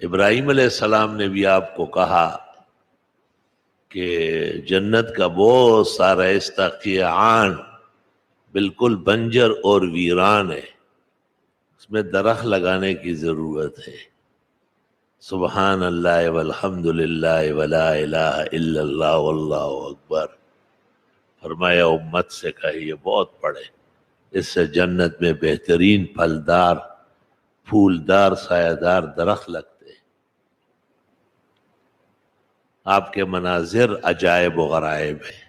ابراہیم علیہ السلام نے بھی آپ کو کہا کہ جنت کا بہت سارا استقیعان بالکل بنجر اور ویران ہے، اس میں درخت لگانے کی ضرورت ہے۔ سبحان اللہ والحمد للہ ولا الہ الا اللہ واللہ اکبر۔ فرمایا امت سے کہیے بہت پڑھے، اس سے جنت میں بہترین پھلدار پھولدار سایہ دار درخت لگتے۔ آپ کے مناظر عجائب و غرائب ہیں۔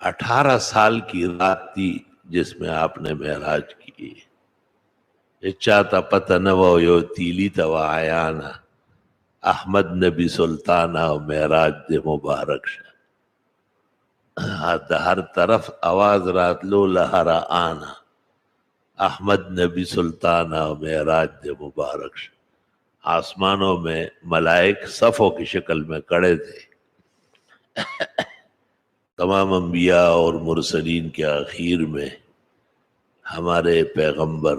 18 سال کی رات تھی جس میں آپ نے معراج کی۔ اچھاتا پتنو یو تیلی توا آیانا احمد نبی سلطانہ معراج دے مبارک شاہ، ہر طرف آواز رات لو لہرا آنا احمد نبی سلطانہ معراج دے مبارک شاہ۔ آسمانوں میں ملائک صفوں کی شکل میں کھڑے تھے، تمام انبیاء اور مرسلین کے اخیر میں ہمارے پیغمبر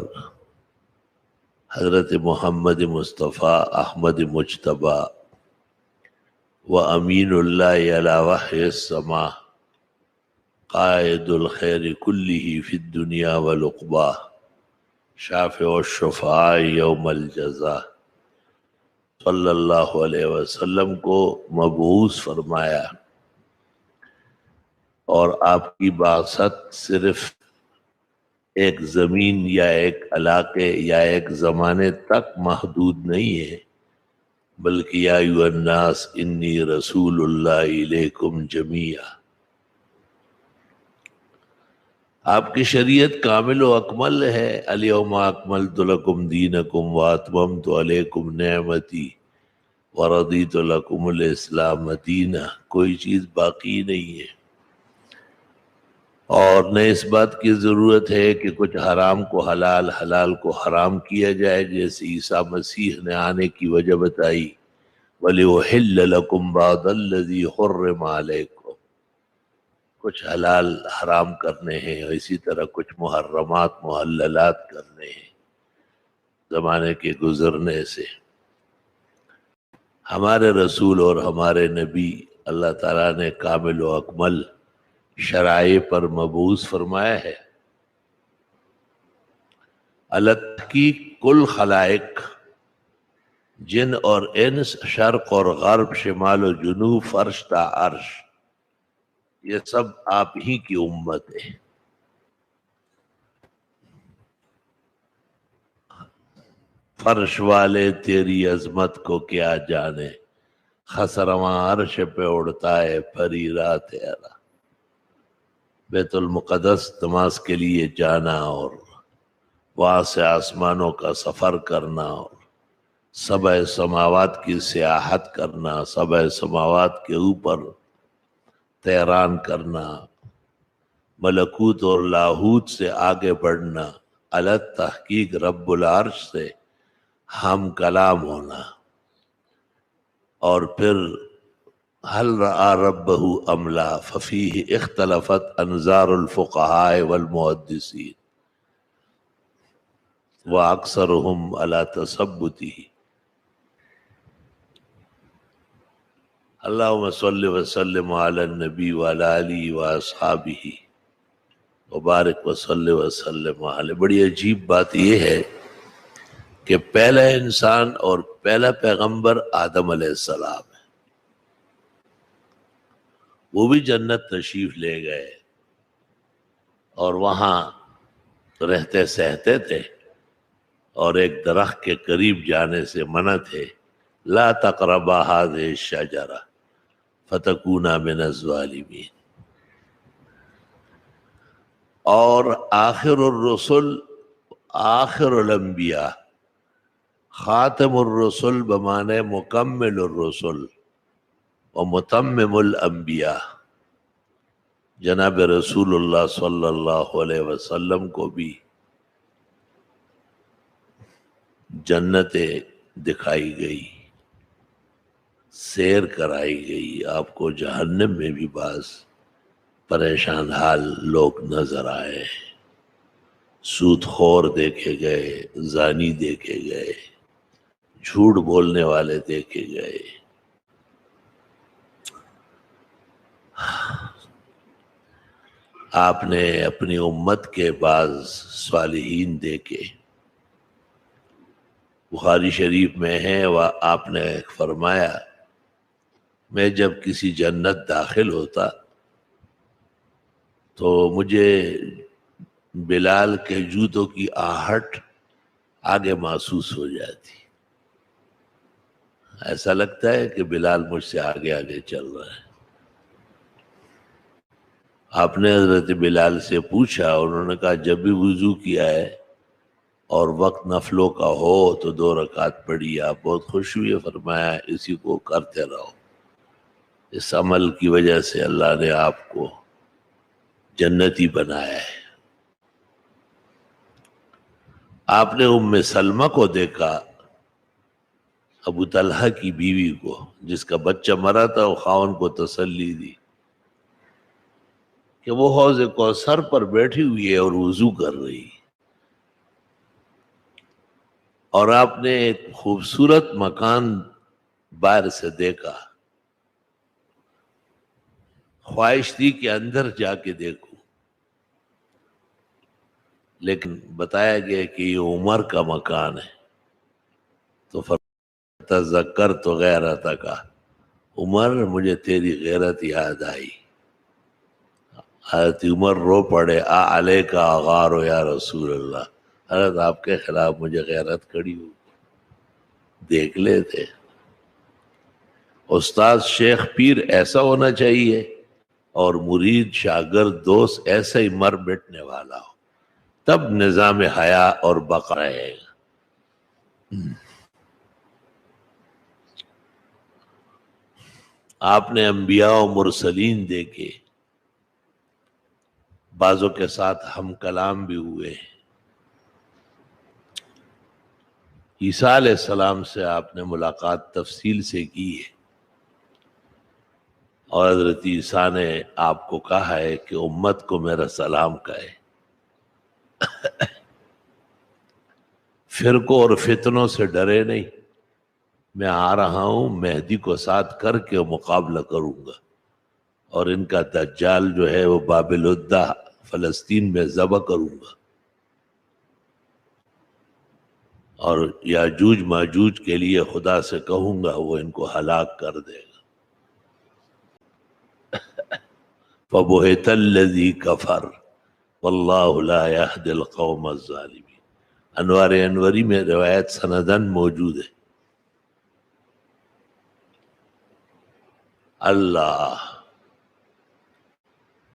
حضرت محمد مصطفیٰ احمد مجتبی و امین اللہ علی وحی السماء قائد الخیر کلہ فی الدنیا والعقبیٰ شافع الشفعاء یوم الجزاء صلی اللہ علیہ وسلم کو مبعوث فرمایا، اور آپ کی بعثت صرف ایک زمین یا ایک علاقے یا ایک زمانے تک محدود نہیں ہے، بلکہ یا ایھا الناس انی رسول اللہ الیکم جمیعا۔ آپ کی شریعت کامل و اکمل ہے۔ الیوم اکملت لکم دینکم واتممت علیکم نعمتی ورضیت لکم الاسلام دینا، کوئی چیز باقی نہیں ہے۔ اور نہ اس بات کی ضرورت ہے کہ کچھ حرام کو حلال، حلال کو حرام کیا جائے، جیسے عیسیٰ مسیح نے آنے کی وجہ بتائی وَلِأُحِلَّ لَكُمْ بَعْضَ الَّذِي حُرِّمَ عَلَيْكُمْ، کچھ حلال حرام کرنے ہیں، اور اسی طرح کچھ محرمات محللات کرنے ہیں زمانے کے گزرنے سے۔ ہمارے رسول اور ہمارے نبی اللہ تعالیٰ نے کامل و اکمل شرائع پر مبعوث فرمایا ہے۔ التحقیق کل خلائق، جن اور انس، شرق اور غرب، شمال و جنوب، فرش تا عرش، یہ سب آپ ہی کی امت ہے۔ فرش والے تیری عظمت کو کیا جانے، خسرواں عرش پہ اڑتا ہے پریرا تیرا۔ بیت المقدس نماز کے لیے جانا اور وہاں سے آسمانوں کا سفر کرنا اور سبع سماوات کی سیاحت کرنا، سبع سماوات کے اوپر طیران کرنا، ملکوت اور لاہوت سے آگے بڑھنا، الت تحقیق رب العرش سے ہم کلام ہونا، اور پھر حل رأى ربه ام لا ففیہ اختلفت انظار الفقہاء والمحدثین واکثرهم على تثبته۔ اللہم صل وسلم علی النبی وعلی آلہ واصحابہ وبارک وصل وسلم علیہ۔ بڑی عجیب بات یہ ہے کہ پہلا انسان اور پہلا پیغمبر آدم علیہ السلام ہے، وہ بھی جنت تشریف لے گئے اور وہاں رہتے سہتے تھے، اور ایک درخت کے قریب جانے سے منع تھے، لا تقربا هذه الشجرہ فتکونا من الظالمین۔ اور آخر الرسل، آخر الانبیاء، خاتم الرسل بمعنی مکمل الرسل و متمم الانبیاء، جناب رسول اللہ صلی اللہ علیہ وسلم کو بھی جنتیں دکھائی گئی، سیر کرائی گئی، آپ کو جہنم میں بھی بعض پریشان حال لوگ نظر آئے۔ سود خور دیکھے گئے، زانی دیکھے گئے، جھوٹ بولنے والے دیکھے گئے، آپ نے اپنی امت کے بعض صالحین دیکھے۔ بخاری شریف میں ہے، آپ نے فرمایا میں جب کسی جنت داخل ہوتا تو مجھے بلال کے جوتوں کی آہٹ آگے محسوس ہو جاتی، ایسا لگتا ہے کہ بلال مجھ سے آگے آگے چل رہا ہے۔ آپ نے حضرت بلال سے پوچھا، انہوں نے کہا جب بھی وضو کیا ہے اور وقت نفلوں کا ہو تو 2 رکعت پڑھی۔ آپ بہت خوش ہوئے، فرمایا اسی کو کرتے رہو، اس عمل کی وجہ سے اللہ نے آپ کو جنتی بنایا ہے۔ آپ نے ام سلمہ کو دیکھا، ابو طلحہ کی بیوی کو، جس کا بچہ مرا تھا، وہ خاوند کو تسلی دی کہ وہ حوض کوثر پر بیٹھی ہوئی ہے اور وضو کر رہی، اور آپ نے ایک خوبصورت مکان باہر سے دیکھا، خواہش تھی کہ اندر جا کے دیکھوں، لیکن بتایا گیا کہ یہ عمر کا مکان ہے، تو تذکر تو غیرت کا، عمر مجھے تیری غیرت یاد آئی۔ حضرت عمر رو پڑے، علیہ کا اغار ہو یا رسول اللہ، حضرت آپ کے خلاف مجھے غیرت کھڑی ہو، دیکھ لیتے۔ استاد شیخ پیر ایسا ہونا چاہیے اور مرید شاگرد دوست ایسا ہی مر مٹنے والا ہو، تب نظام حیا اور بقا رہے گا۔ آپ نے انبیاء و مرسلین دیکھے، بعضوں کے ساتھ ہم کلام بھی ہوئے۔ عیسیٰ علیہ السلام سے آپ نے ملاقات تفصیل سے کی ہے، اور حضرت عیسیٰ نے آپ کو کہا ہے کہ امت کو میرا سلام کہے۔ فرقوں اور فتنوں سے ڈرے نہیں، میں آ رہا ہوں، مہدی کو ساتھ کر کے مقابلہ کروں گا، اور ان کا دجال جو ہے وہ باب العدہ فلسطین میں ذبح کروں گا، اور یاجوج ماجوج کے لیے خدا سے کہوں گا وہ ان کو ہلاک کر دے گا۔ فَبُهِتَ الَّذِي كَفَرَ وَاللَّهُ لَا يَهْدِي الْقَوْمَ الظَّالِمِينَ۔ انوار انوری میں روایت سندن موجود ہے۔ اللہ